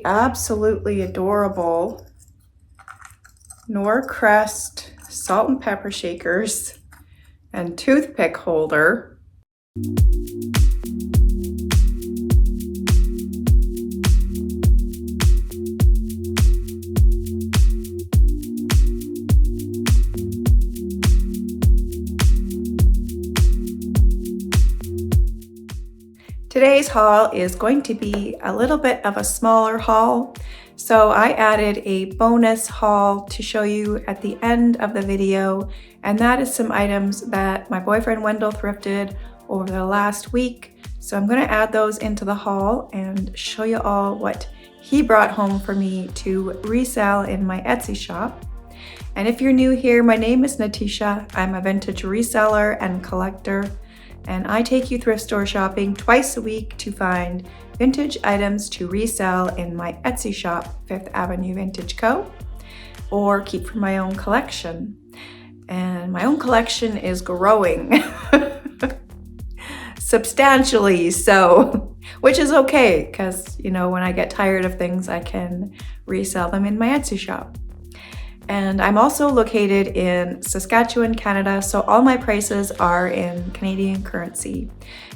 absolutely adorable Norcrest salt and pepper shakers and toothpick holder. Today's haul is going to be a little bit of a smaller haul. So I added a bonus haul to show you at the end of the video, and that is some items that my boyfriend Wendell thrifted over the last week. So I'm going to add those into the haul and show you all what he brought home for me to resell in my Etsy shop. And if you're new here, my name is Natisha. I'm a vintage reseller and collector, and I take you thrift store shopping twice a week to find vintage items to resell in my Etsy shop, 5th Avenue Vintage Co., or keep for my own collection. And my own collection is growing substantially, so, which is okay, because, you know, when I get tired of things, I can resell them in my Etsy shop. And I'm also located in Saskatchewan, Canada, so all my prices are in Canadian currency.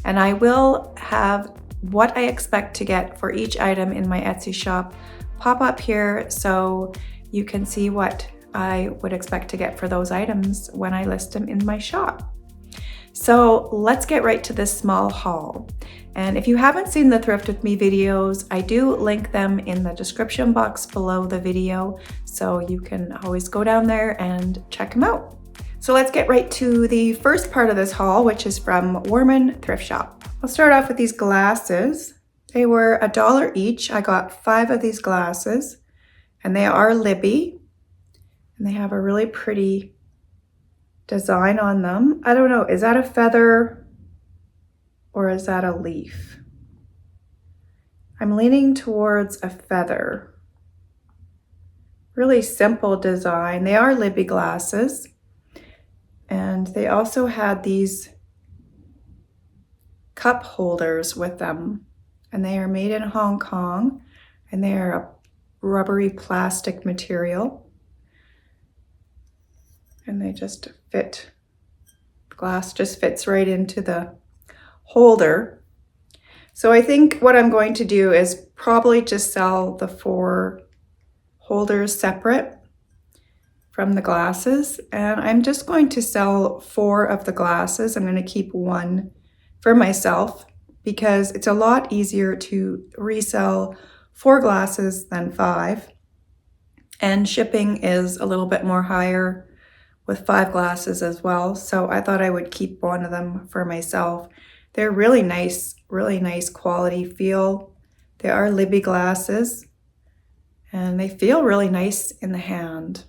And I will have what I expect to get for each item in my Etsy shop pop up here so you can see what I would expect to get for those items when I list them in my shop. So let's get right to this small haul. And if you haven't seen the Thrift With Me videos, I do link them in the description box below the video, so you can always go down there and check them out. So let's get right to the first part of this haul, which is from Warmen thrift shop. I'll start off with these glasses. They were $1 each. I got 5 of these glasses, and they are Libby, and they have a really pretty design on them. I don't know, is that a feather or is that a leaf? I'm leaning towards a feather. Really simple design. They are Libby glasses, and they also had these cup holders with them, and they are made in Hong Kong, and they are a rubbery plastic material, and they just fit. The glass just fits right into the holder. So I think what I'm going to do is probably just sell the 4 holders separate from the glasses, and I'm just going to sell 4 of the glasses. I'm going to keep 1 for myself because it's a lot easier to resell 4 glasses than 5, and shipping is a little bit more higher with 5 glasses as well. So I thought I would keep 1 of them for myself. They're really nice quality feel. They are Libby glasses, and they feel really nice in the hand.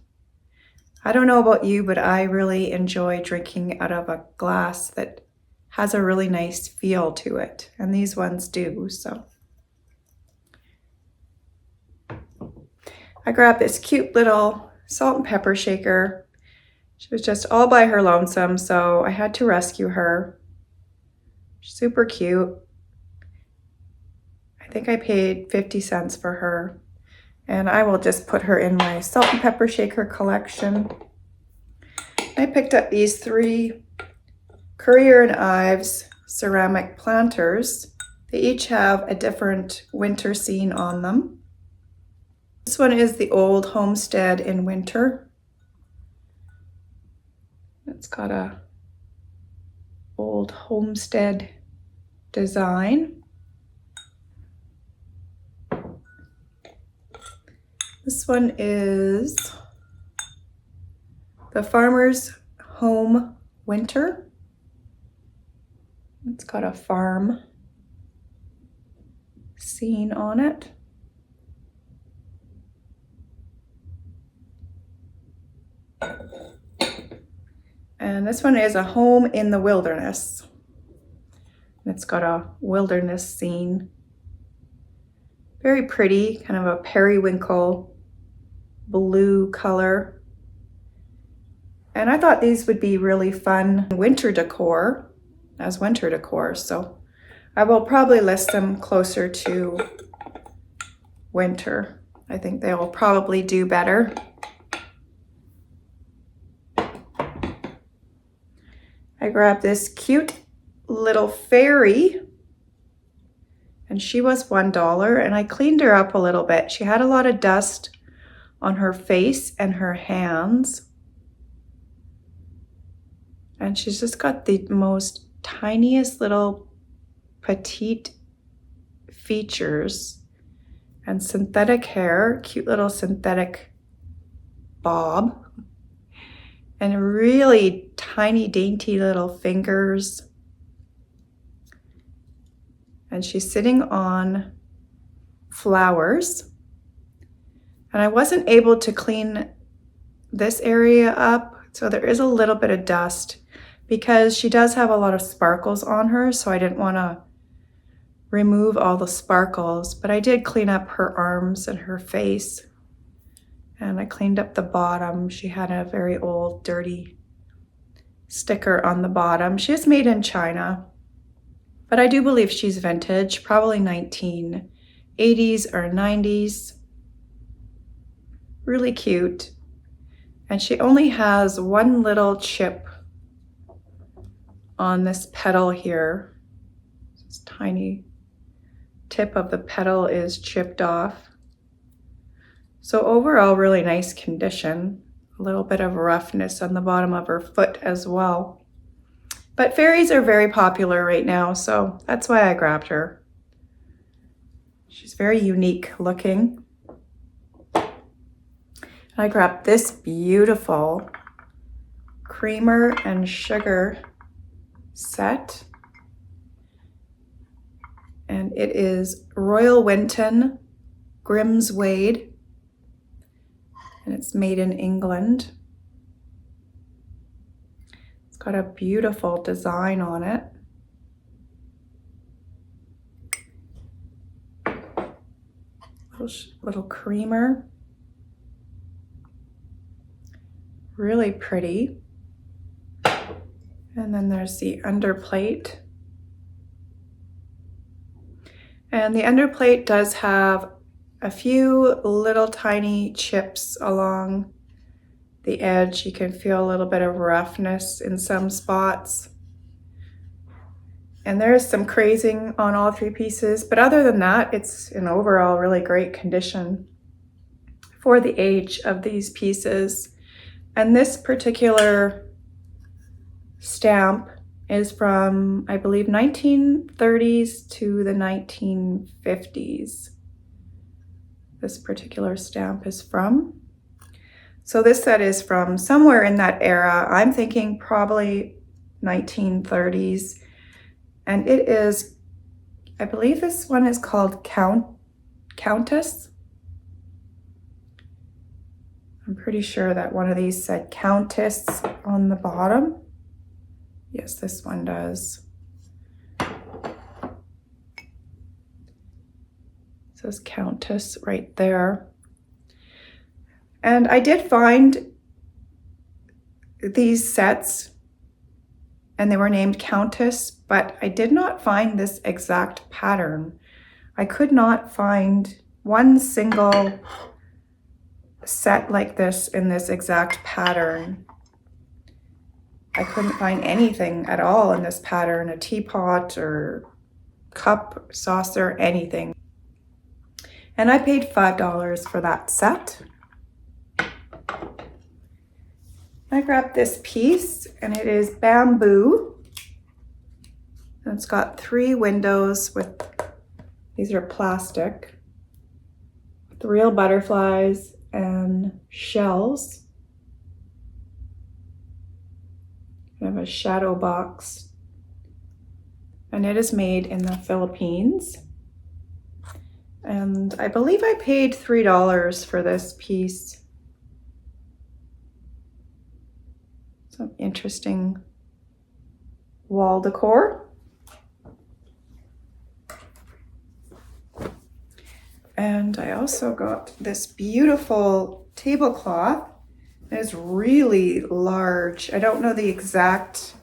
I don't know about you, but I really enjoy drinking out of a glass that has a really nice feel to it, and these ones do. So I grabbed this cute little salt and pepper shaker. She was just all by her lonesome, so I had to rescue her. Super cute. I think I paid 50 cents for her, and I will just put her in my salt and pepper shaker collection. I picked up these 3 Currier & Ives ceramic planters. They each have a different winter scene on them. This one is the old homestead in winter. It's got a old homestead design. This one is the Farmer's Home Winter. It's got a farm scene on it. And this one is a home in the wilderness. It's got a wilderness scene. Very pretty, kind of a periwinkle blue color. And I thought these would be really fun winter decor, as winter decor. So I will probably list them closer to winter. I think they will probably do better. I grabbed this cute little fairy, and she was $1, and I cleaned her up a little bit. She had a lot of dust on her face and her hands. And she's just got the most tiniest little petite features and synthetic hair, cute little synthetic bob, and really tiny, dainty little fingers. And she's sitting on flowers. And I wasn't able to clean this area up, so there is a little bit of dust because she does have a lot of sparkles on her, so I didn't want to remove all the sparkles, but I did clean up her arms and her face, and I cleaned up the bottom. She had a very old, dirty sticker on the bottom. She is made in China, but I do believe she's vintage, probably 1980s or 90s. Really cute. And she only has one little chip on this petal here. This tiny tip of the petal is chipped off. So overall, really nice condition. A little bit of roughness on the bottom of her foot as well. But fairies are very popular right now, so that's why I grabbed her. She's very unique looking. I grabbed this beautiful creamer and sugar set. And it is Royal Winton Grimswade. And it's made in England. It's got a beautiful design on it. Little creamer. Really pretty. And then there's the underplate. And the underplate does have a few little tiny chips along the edge. You can feel a little bit of roughness in some spots. And there's some crazing on all three pieces, but other than that, it's in overall really great condition for the age of these pieces. And this particular stamp is from, I believe, 1930s to the 1950s. This particular stamp is from. So this set is from somewhere in that era. I'm thinking probably 1930s. And it is, I believe this one is called Countess. I'm pretty sure that one of these said Countess on the bottom. Yes, this one does. It says Countess right there. And I did find these sets, and they were named Countess, but I did not find this exact pattern. I could not find one single set like this in this exact pattern. I couldn't find anything at all in this pattern, a teapot or cup, saucer, anything. And I paid $5 for that set. I grabbed this piece, and it is bamboo. And it's got 3 windows with, these are plastic, with real butterflies and shells. I have a shadow box, and it is made in the Philippines. And I believe I paid $3 for this piece. Some interesting wall decor. And I also got this beautiful tablecloth. It's really large. I don't know the exact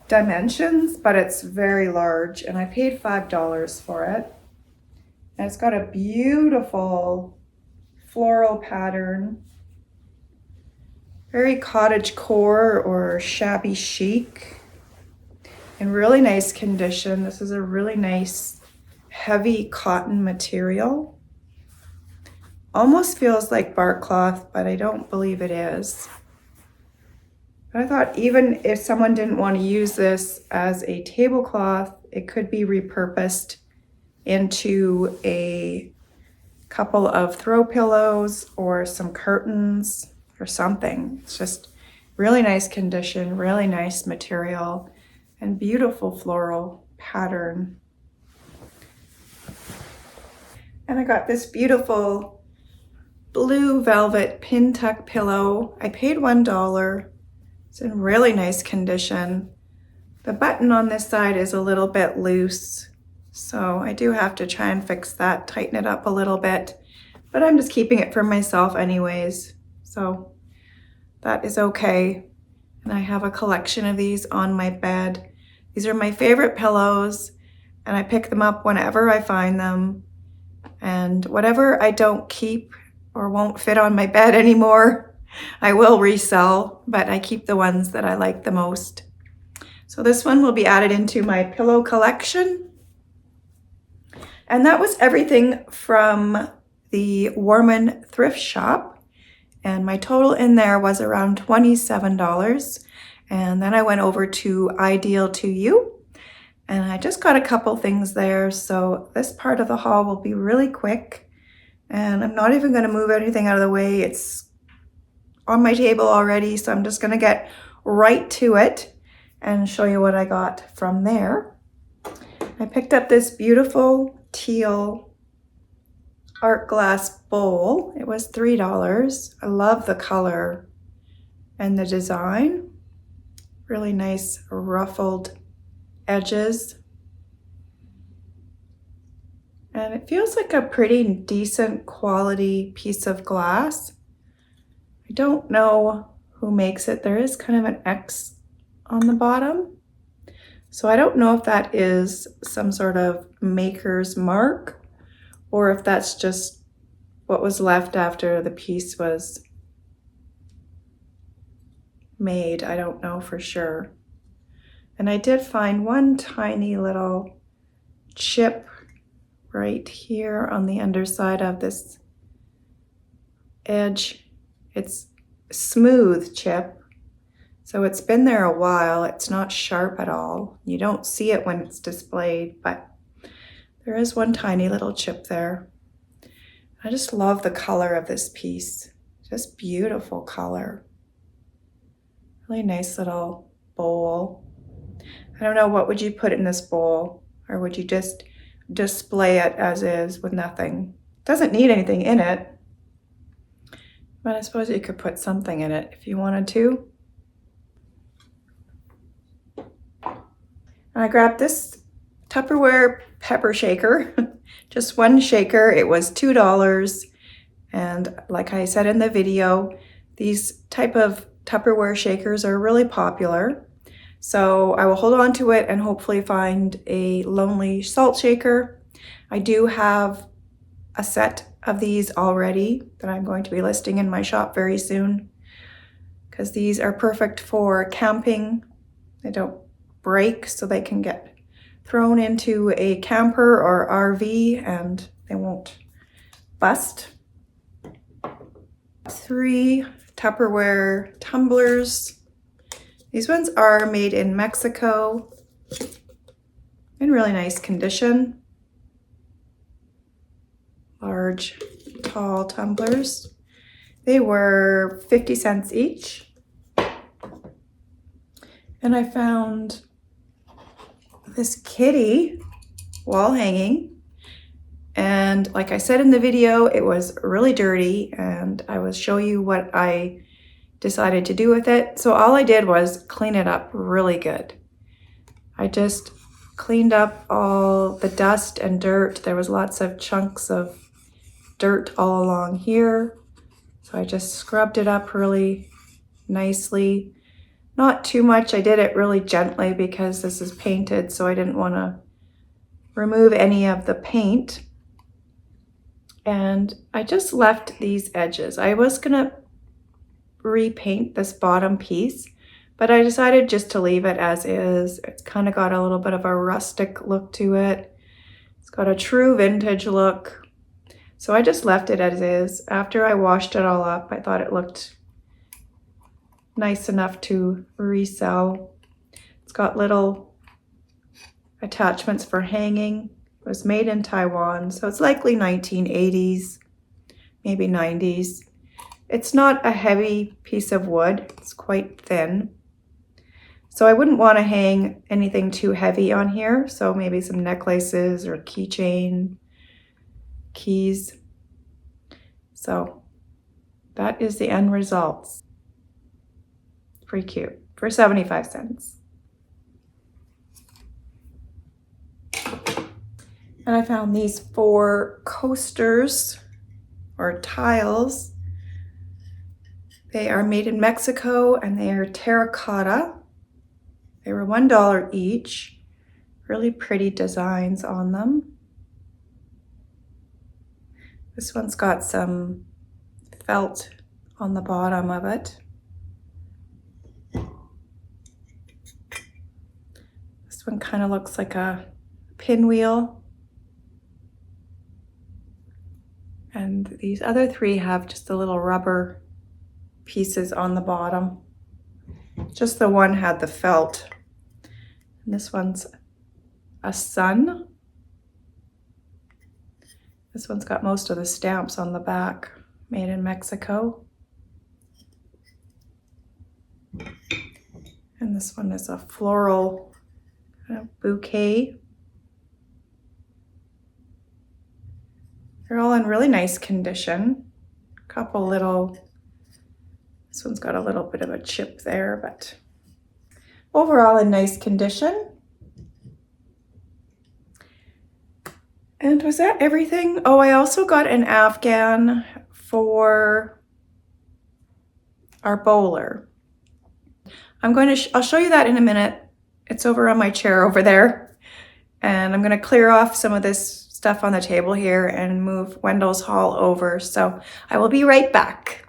dimensions, but it's very large, and I paid $5 for it. And it's got a beautiful floral pattern. Very cottagecore or shabby chic. In really nice condition. This is a really nice heavy cotton material. Almost feels like bark cloth, but I don't believe it is. But I thought even if someone didn't want to use this as a tablecloth, it could be repurposed into a couple of throw pillows or some curtains or something. It's just really nice condition, really nice material, and beautiful floral pattern. And I got this beautiful blue velvet pin tuck pillow. I paid $1. It's in really nice condition. The button on this side is a little bit loose, so I do have to try and fix that, tighten it up a little bit, but I'm just keeping it for myself anyways, so that is okay. And I have a collection of these on my bed. These are my favorite pillows, and I pick them up whenever I find them. And whatever I don't keep or won't fit on my bed anymore, I will resell, but I keep the ones that I like the most. So this one will be added into my pillow collection. And that was everything from the Warmen thrift shop. And my total in there was around $27. And then I went over to Ideal to You, and I just got a couple things there. So this part of the haul will be really quick, and I'm not even going to move anything out of the way. It's on my table already, so I'm just going to get right to it and show you what I got from there. I picked up this beautiful teal art glass bowl. It was $3. I love the color and the design. Really nice ruffled edges. And it feels like a pretty decent quality piece of glass. I don't know who makes it. There is kind of an X on the bottom. So I don't know if that is some sort of maker's mark or if that's just what was left after the piece was made. I don't know for sure. And I did find one tiny little chip right here on the underside of this edge. It's smooth chip, so it's been there a while. It's not sharp at all. You don't see it when it's displayed, but there is one tiny little chip there. I just love the color of this piece. Just beautiful color. Really nice little bowl. I don't know, what would you put in this bowl? Or would you just display it as is with nothing? It doesn't need anything in it. But I suppose you could put something in it if you wanted to. And I grabbed this Tupperware pepper shaker. Just one shaker. It was $2. And like I said in the video, these type of Tupperware shakers are really popular. So I will hold on to it and hopefully find a lonely salt shaker. I do have a set of these already that I'm going to be listing in my shop very soon, because these are perfect for camping. They don't break, so they can get thrown into a camper or RV and they won't bust. 3 Tupperware tumblers. These ones are made in Mexico, in really nice condition. Large, tall tumblers. They were 50 cents each. And I found this kitty wall hanging. And like I said in the video, it was really dirty, and I will show you what I decided to do with it. So all I did was clean it up really good. I just cleaned up all the dust and dirt. There was lots of chunks of dirt all along here. So I just scrubbed it up really nicely. Not too much. I did it really gently because this is painted, so I didn't want to remove any of the paint. And I just left these edges. I was gonna repaint this bottom piece, but I decided just to leave it as is. It's kind of got a little bit of a rustic look to it. It's got a true vintage look. So I just left it as is. After I washed it all up, I thought it looked nice enough to resell. It's got little attachments for hanging. It was made in Taiwan, so it's likely 1980s, maybe 90s. It's not a heavy piece of wood, it's quite thin. So I wouldn't want to hang anything too heavy on here, so maybe some necklaces or keychain, keys. So that is the end result. Pretty cute, for 75 cents. And I found these 4 coasters or tiles. They are made in Mexico and they are terracotta. They were $1 each. Really pretty designs on them. This one's got some felt on the bottom of it. This one kind of looks like a pinwheel. And these other 3 have just the little rubber pieces on the bottom. Just the one had the felt. And this one's a sun. This one's got most of the stamps on the back, made in Mexico. And this one is a floral kind of bouquet. They're all in really nice condition. Couple little, this one's got a little bit of a chip there, but overall in nice condition. And was that everything? Oh, I also got an Afghan for our bowler. I'll show you that in a minute. It's over on my chair over there. And I'm gonna clear off some of this stuff on the table here and move Wendell's haul over. So I will be right back.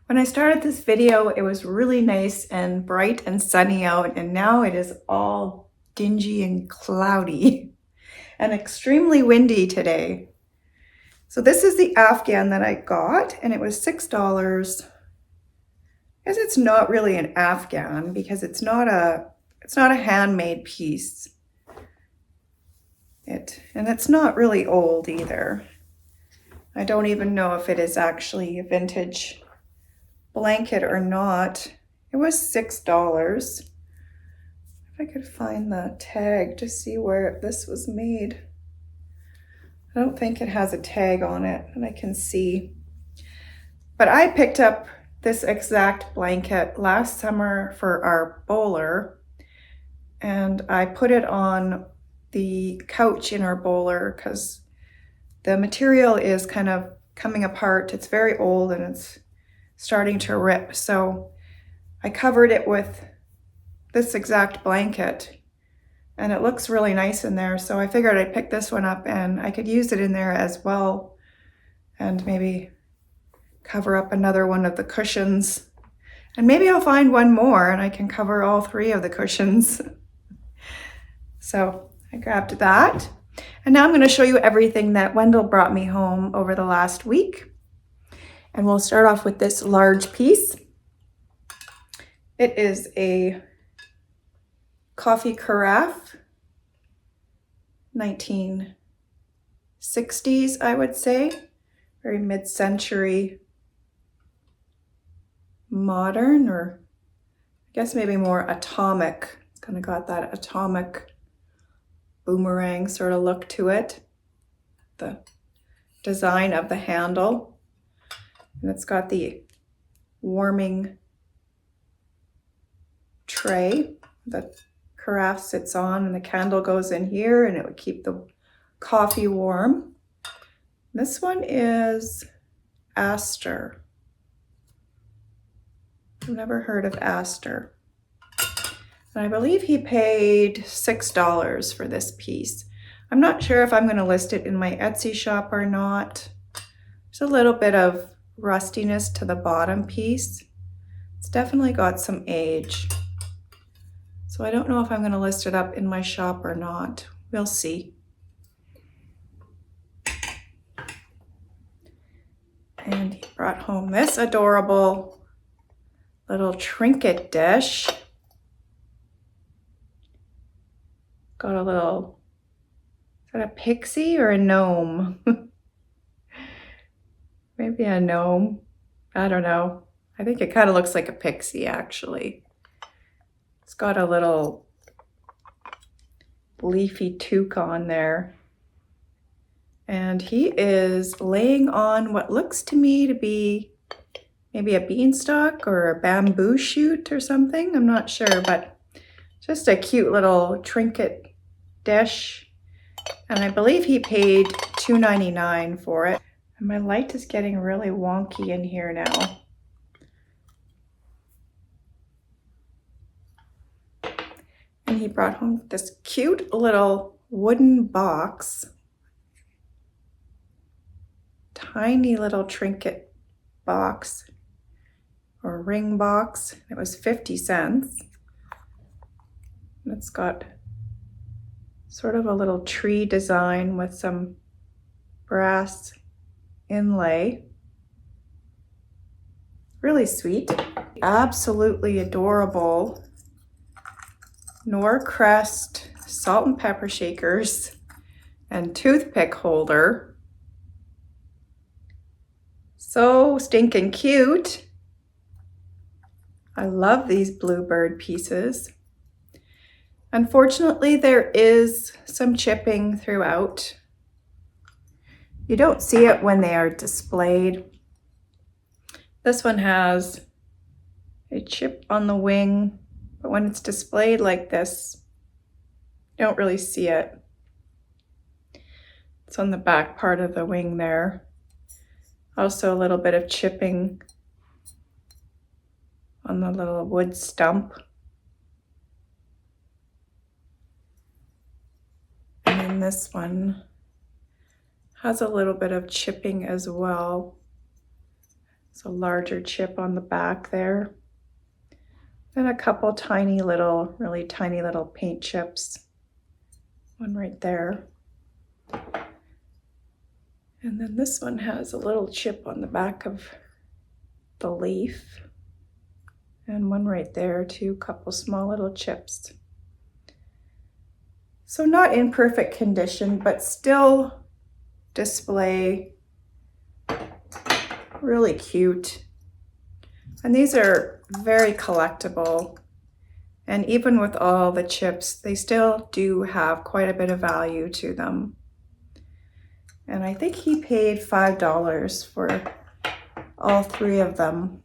When I started this video, it was really nice and bright and sunny out, and now it is all dingy and cloudy and extremely windy today. So this is the Afghan that I got, and it was $6. I guess it's not really an Afghan because it's not a handmade piece. And it's not really old either. I don't even know if it is actually a vintage blanket or not. It was $6. If I could find the tag to see where this was made. I don't think it has a tag on it and I can see. But I picked up this exact blanket last summer for our bowler, and I put it on the couch in our bowler because the material is kind of coming apart. It's very old and it's starting to rip. So I covered it with this exact blanket and it looks really nice in there. So I figured I'd pick this one up and I could use it in there as well and maybe cover up another one of the cushions. And maybe I'll find one more and I can cover all 3 of the cushions. So I grabbed that. And now I'm going to show you everything that Wendell brought me home over the last week. And we'll start off with this large piece. It is a coffee carafe, 1960s, I would say. Very mid-century modern, or I guess maybe more atomic. It's kind of got that atomic boomerang sort of look to it. The design of the handle. And it's got the warming tray the carafe sits on, and the candle goes in here and it would keep the coffee warm. This one is Aster. I've never heard of Aster. And I believe he paid $6 for this piece. I'm not sure if I'm going to list it in my Etsy shop or not. There's a little bit of rustiness to the bottom piece. It's definitely got some age. So I don't know if I'm going to list it up in my shop or not. We'll see. And he brought home this adorable little trinket dish. Got a little, is that a pixie or a gnome? Maybe a gnome. I don't know. I think it kind of looks like a pixie actually. It's got a little leafy toque on there. And he is laying on what looks to me to be maybe a beanstalk or a bamboo shoot or something. I'm not sure, but just a cute little trinket dish. And I believe he paid $2.99 for it. And my light is getting really wonky in here now. And he brought home this cute little wooden box. Tiny little trinket box or ring box. It was 50 cents. And it's got sort of a little tree design with some brass inlay. Really sweet. Absolutely adorable Norcrest salt and pepper shakers and toothpick holder. So stinking cute. I love these bluebird pieces. Unfortunately, there is some chipping throughout. You don't see it when they are displayed. This one has a chip on the wing, but when it's displayed like this, you don't really see it. It's on the back part of the wing there. Also a little bit of chipping on the little wood stump. And then this one has a little bit of chipping as well. It's a larger chip on the back there. And a couple tiny little, really tiny little paint chips. One right there. And then this one has a little chip on the back of the leaf. And one right there too, couple small little chips. So not in perfect condition, but still display. Really cute. And these are very collectible. And even with all the chips, they still do have quite a bit of value to them. And I think he paid $5 for all three of them.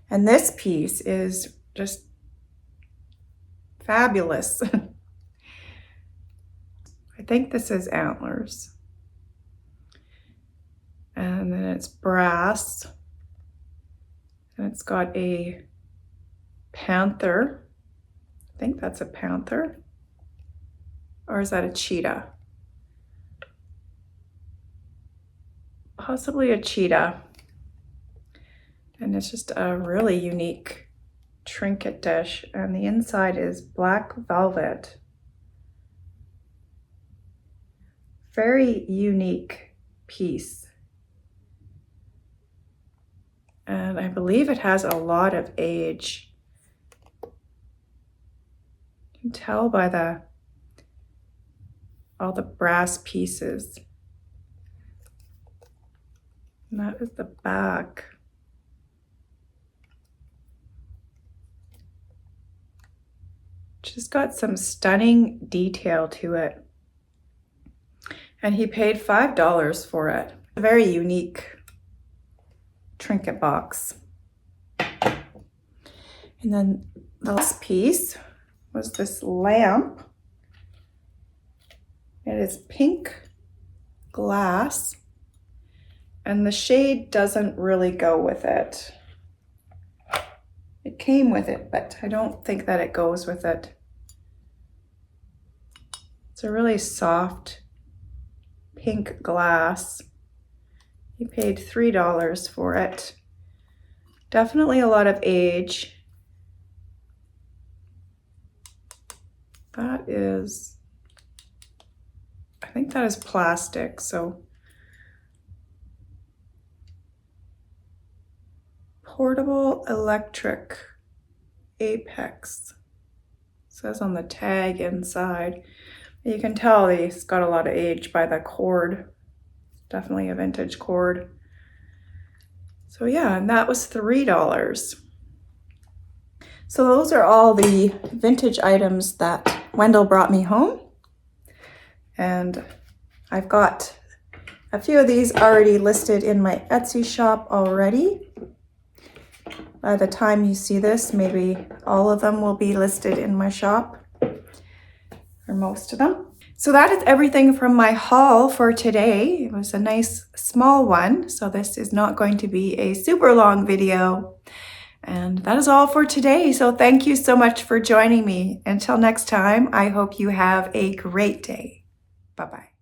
And this piece is just fabulous. I think this is antlers. And then it's brass. And it's got a panther. I think that's a panther. Or is that a cheetah? Possibly a cheetah. And it's just a really unique trinket dish. And the inside is black velvet. Very unique piece. And I believe it has a lot of age. You can tell by all the brass pieces. And that is the back. Just got some stunning detail to it. And he paid $5 for it. A very unique trinket box. And then the last piece was this lamp. It is pink glass, and the shade doesn't really go with it. It came with it, but I don't think that it goes with it. a really soft pink glass. He paid $3 for it. Definitely a lot of age. That is, I think that is plastic, so. Portable electric Apex. It says on the tag inside. You can tell he's got a lot of age by the cord. Definitely a vintage cord. So yeah, and that was $3. So those are all the vintage items that Wendell brought me home. And I've got a few of these already listed in my Etsy shop already. By the time you see this, maybe all of them will be listed in my shop, or most of them. So that is everything from my haul for today. It was a nice small one, so this is not going to be a super long video. And that is all for today. So thank you so much for joining me. Until next time, I hope you have a great day. Bye-bye.